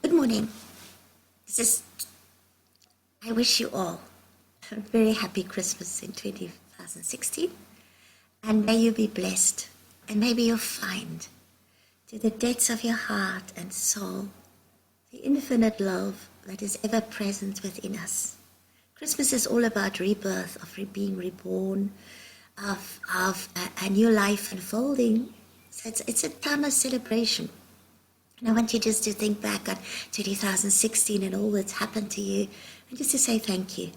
Good morning. I wish you all a very happy Christmas in 2016, and may you be blessed, and maybe you'll find to the depths of your heart and soul the infinite love that is ever present within us. Christmas is all about rebirth, of being reborn, of a new life unfolding. So it's a time of celebration. And I want you just to think back on 2016 and all that's happened to you, and just to say thank you.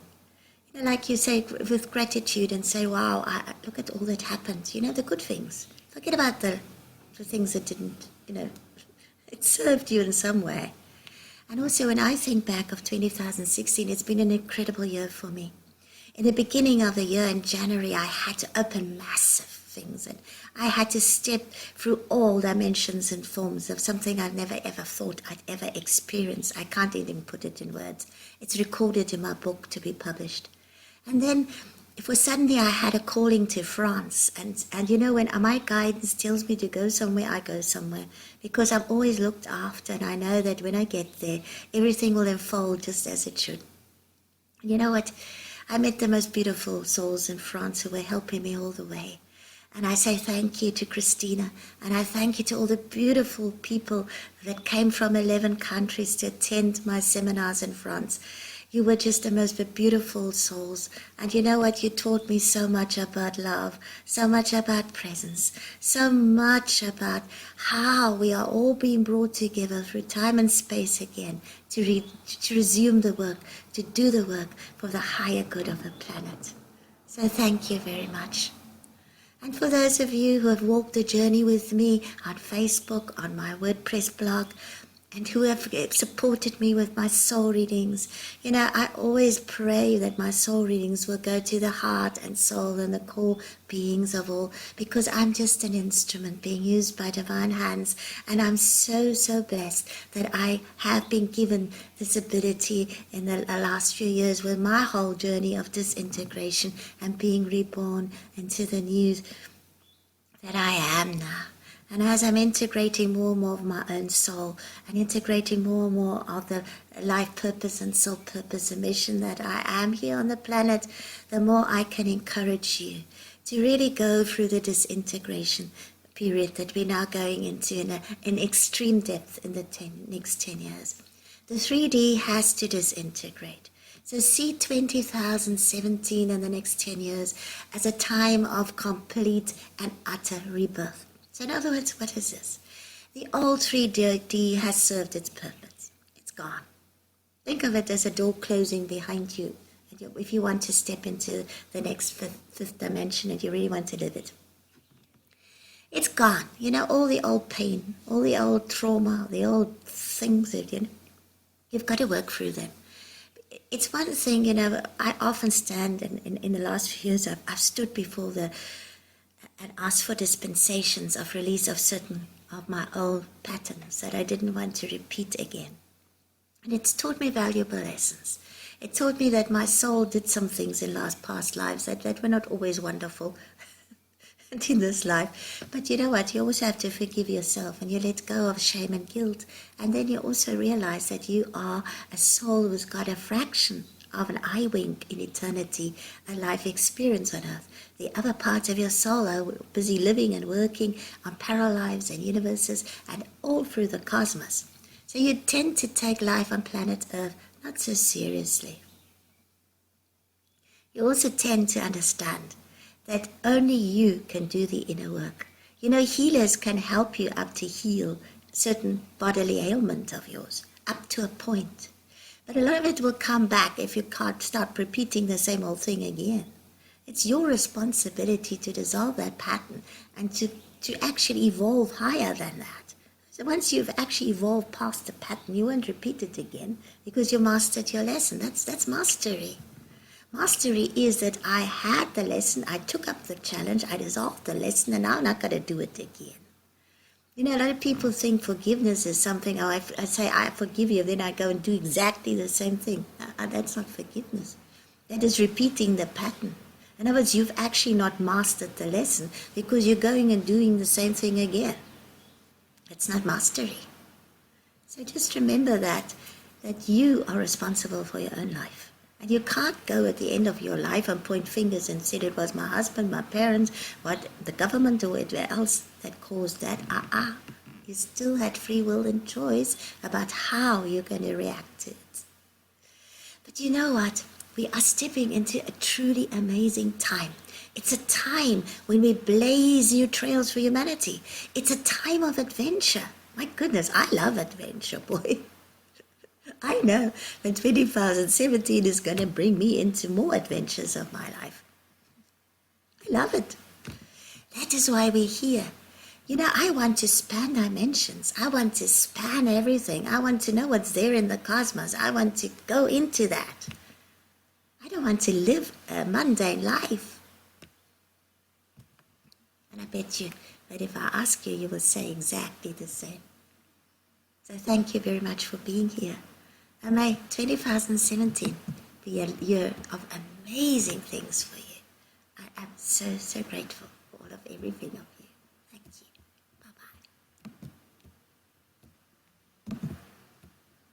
Like you say, with gratitude, and say, wow, look at all that happened. The good things. Forget about the things that didn't, it served you in some way. And also when I think back of 2016, it's been an incredible year for me. In the beginning of the year in January, I had to open massive things, and I had to step through all dimensions and forms of something I've never ever thought I'd ever experience. I can't even put it in words. It's recorded in my book to be published. And then for suddenly I had a calling to France, and when my guidance tells me to go somewhere, I go somewhere, because I'm always looked after, and I know that when I get there, everything will unfold just as it should. And you know what? I met the most beautiful souls in France who were helping me all the way. And I say thank you to Christina, and I thank you to all the beautiful people that came from 11 countries to attend my seminars in France. You were just the most beautiful souls. And you know what? You taught me so much about love, so much about presence, so much about how we are all being brought together through time and space again to resume the work, to do the work for the higher good of the planet. So thank you very much. And for those of you who have walked the journey with me on Facebook, on my WordPress blog, and who have supported me with my soul readings, I always pray that my soul readings will go to the heart and soul and the core beings of all, because I'm just an instrument being used by divine hands, and I'm so, so blessed that I have been given this ability in the last few years with my whole journey of disintegration and being reborn into the new that I am now. And as I'm integrating more and more of my own soul, and integrating more and more of the life purpose and soul purpose and mission that I am here on the planet, the more I can encourage you to really go through the disintegration period that we're now going into in extreme depth in the next 10 years. The 3D has to disintegrate. So see 2017 and the next 10 years as a time of complete and utter rebirth. So in other words, what is this? The old 3D has served its purpose. It's gone. Think of it as a door closing behind you. If you want to step into the next fifth dimension and you really want to live it. It's gone. All the old pain, all the old trauma, the old things that, you've got to work through them. It's one thing, I often stand, in the last few years, I've stood before and asked for dispensations of release of certain of my old patterns that I didn't want to repeat again. And it's taught me valuable lessons. It taught me that my soul did some things in past lives that were not always wonderful in this life. But you know what? You also have to forgive yourself, and you let go of shame and guilt. And then you also realize that you are a soul who's got a fraction of an eye wink in eternity, a life experience on earth. The other parts of your soul are busy living and working on parallel lives and universes and all through the cosmos. So you tend to take life on planet Earth not so seriously. You also tend to understand that only you can do the inner work. Healers can help you up to heal certain bodily ailment of yours, up to a point. But a lot of it will come back if you can't start repeating the same old thing again. It's your responsibility to dissolve that pattern and to actually evolve higher than that. So once you've actually evolved past the pattern, you won't repeat it again because you mastered your lesson. That's mastery. Mastery is that I had the lesson, I took up the challenge, I dissolved the lesson, and now I'm not going to do it again. A lot of people think forgiveness is something, I say, I forgive you, then I go and do exactly the same thing. That's not forgiveness. That is repeating the pattern. In other words, you've actually not mastered the lesson because you're going and doing the same thing again. It's not mastery. So just remember that you are responsible for your own life. And you can't go at the end of your life and point fingers and say it was my husband, my parents, what the government or whatever else that caused that. You still had free will and choice about how you're going to react to it. But you know what? We are stepping into a truly amazing time. It's a time when we blaze new trails for humanity. It's a time of adventure. My goodness, I love adventure, boy. I know that 2017 is going to bring me into more adventures of my life. I love it. That is why we're here. You know, I want to span dimensions. I want to span everything. I want to know what's there in the cosmos. I want to go into that. I don't want to live a mundane life. And I bet you that if I ask you, you will say exactly the same. So thank you very much for being here. And may 2017 be a year of amazing things for you. I am so, so grateful for all of everything.